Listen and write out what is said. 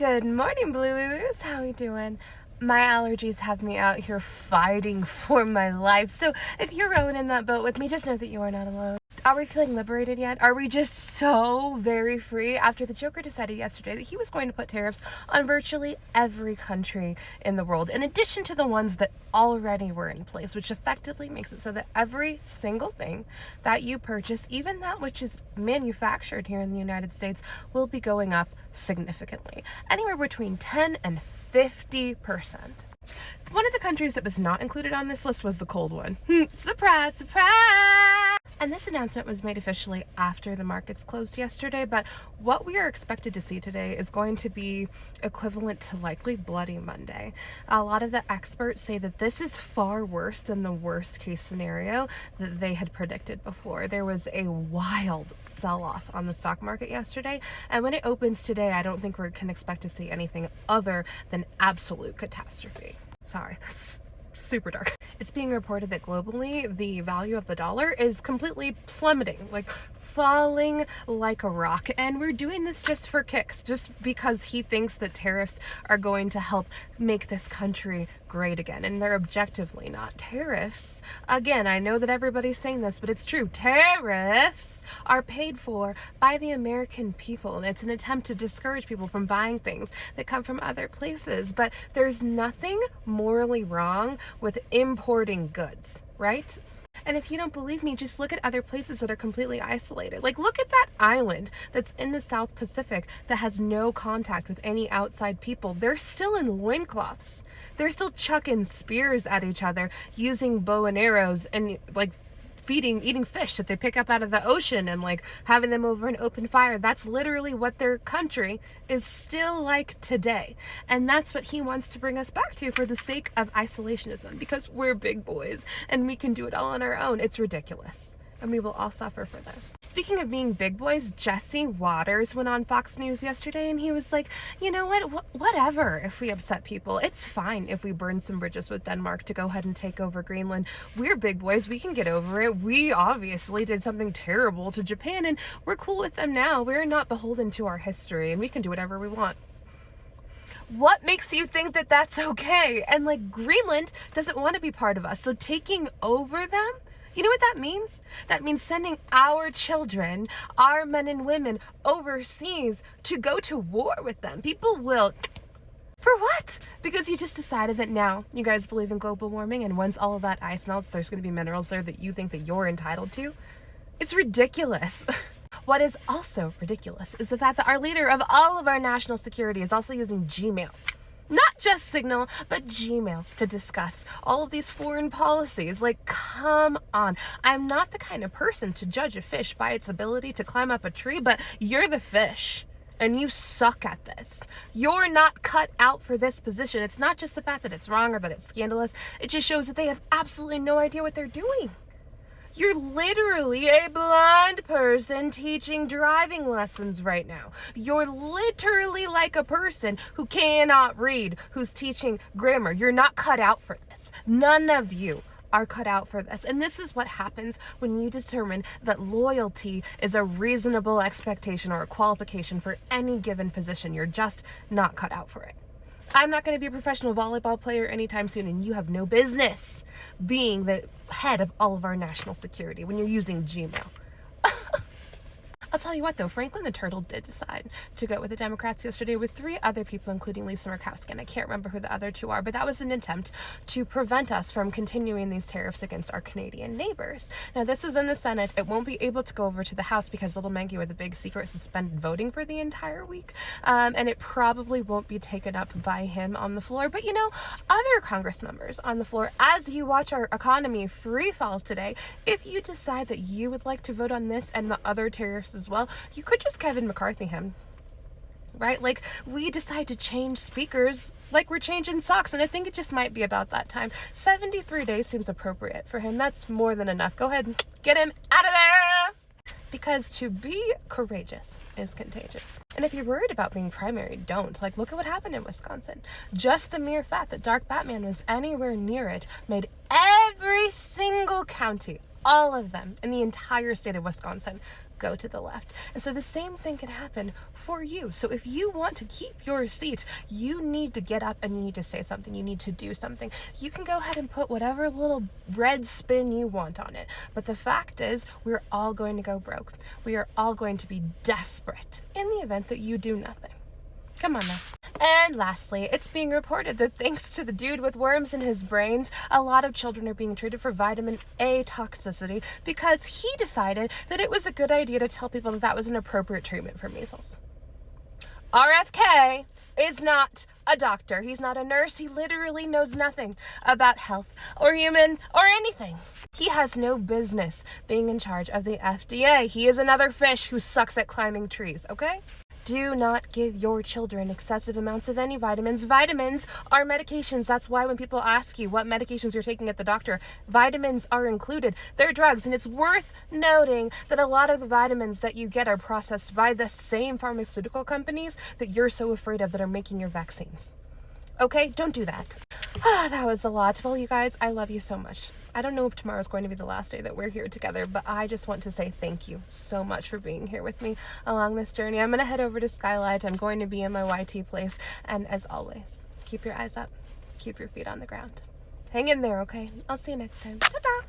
Good morning, Blue Lulus. How we doing? My allergies have me out here fighting for my life. So if you're rowing in that boat with me, just know that you are not alone. Are we feeling liberated yet? Are we just so very free after the Joker decided yesterday that he was going to put tariffs on virtually every country in the world, in addition to the ones that already were in place, which effectively makes it so that every single thing that you purchase, even that which is manufactured here in the United States, will be going up significantly, anywhere between 10 and 50%. One of the countries that was not included on this list was the cold one. Surprise, surprise! And this announcement was made officially after the markets closed yesterday, but what we are expected to see today is going to be equivalent to likely Bloody Monday. A lot of the experts say that this is far worse than the worst case scenario that they had predicted before. There was a wild sell-off on the stock market yesterday, and when it opens today, I don't think we can expect to see anything other than absolute catastrophe. Sorry, that's super dark. It's being reported that globally, the value of the dollar is completely plummeting, like falling like a rock. And we're doing this just for kicks, just because he thinks that tariffs are going to help make this country great again. And they're objectively not. Tariffs, again, I know that everybody's saying this, but it's true. Tariffs are paid for by the American people, and it's an attempt to discourage people from buying things that come from other places. But there's nothing morally wrong with importing goods, right? And if you don't believe me, just look at other places that are completely isolated. Like, look at that island that's in the South Pacific that has no contact with any outside people. They're still in loincloths. They're still chucking spears at each other, using bow and arrows, and like eating fish that they pick up out of the ocean, and like having them over an open fire. That's literally what their country is still like today. And that's what he wants to bring us back to for the sake of isolationism, because we're big boys and we can do it all on our own. It's ridiculous. And we will all suffer for this. Speaking of being big boys, Jesse Waters went on Fox News yesterday and he was like, you know what, whatever if we upset people. It's fine if we burn some bridges with Denmark to go ahead and take over Greenland. We're big boys, we can get over it. We obviously did something terrible to Japan and we're cool with them now. We're not beholden to our history and we can do whatever we want. What makes you think that that's okay? And like, Greenland doesn't want to be part of us, so taking over them, you know what that means? That means sending our children, our men and women overseas to go to war with them. People will... For what? Because you just decided that now you guys believe in global warming, and once all of that ice melts, there's going to be minerals there that you think that you're entitled to? It's ridiculous. What is also ridiculous is the fact that our leader of all of our national security is also using Gmail. Not just Signal, but Gmail to discuss all of these foreign policies. Like, come on. I'm not the kind of person to judge a fish by its ability to climb up a tree, but you're the fish. And you suck at this. You're not cut out for this position. It's not just the fact that it's wrong or that it's scandalous. It just shows that they have absolutely no idea what they're doing. You're literally a blind person teaching driving lessons right now. You're literally like a person who cannot read, who's teaching grammar. You're not cut out for this. None of you are cut out for this. And this is what happens when you determine that loyalty is a reasonable expectation or a qualification for any given position. You're just not cut out for it. I'm not going to be a professional volleyball player anytime soon, and you have no business being the head of all of our national security when you're using Gmail. I'll tell you what though, Franklin the Turtle did decide to go with the Democrats yesterday with 3 other people, including Lisa Murkowski, and I can't remember who the other 2 are, but that was an attempt to prevent us from continuing these tariffs against our Canadian neighbors. Now, this was in the Senate. It won't be able to go over to the House because Little Maggie with a big secret suspended voting for the entire week, and it probably won't be taken up by him on the floor. But you know, other Congress members on the floor, as you watch our economy free fall today, if you decide that you would like to vote on this and the other tariffs as well, you could just Kevin McCarthy him, right? Like, we decide to change speakers like we're changing socks, and I think it just might be about that time. 73 days seems appropriate for him. That's more than enough. Go ahead and get him out of there, because to be courageous is contagious. And if you're worried about being primary, don't. Like, look at what happened in Wisconsin. Just the mere fact that Dark Batman was anywhere near it made every single county all of them in the entire state of Wisconsin go to the left. And so the same thing can happen for you. So if you want to keep your seat, you need to get up and you need to say something. You need to do something. You can go ahead and put whatever little red spin you want on it. But the fact is, we're all going to go broke. We are all going to be desperate in the event that you do nothing. Come on now. And lastly, it's being reported that thanks to the dude with worms in his brains, a lot of children are being treated for vitamin A toxicity because he decided that it was a good idea to tell people that that was an appropriate treatment for measles. RFK is not a doctor. He's not a nurse. He literally knows nothing about health or human or anything. He has no business being in charge of the FDA. He is another fish who sucks at climbing trees, okay? Do not give your children excessive amounts of any vitamins. Vitamins are medications. That's why when people ask you what medications you're taking at the doctor, vitamins are included. They're drugs, and it's worth noting that a lot of the vitamins that you get are processed by the same pharmaceutical companies that you're so afraid of that are making your vaccines. Okay, don't do that. That was a lot. Well, you guys, I love you so much. I don't know if tomorrow's going to be the last day that we're here together, but I just want to say thank you so much for being here with me along this journey. I'm going to head over to Skylight. I'm going to be in my YT place. And as always, keep your eyes up. Keep your feet on the ground. Hang in there, okay? I'll see you next time. Ta-ta!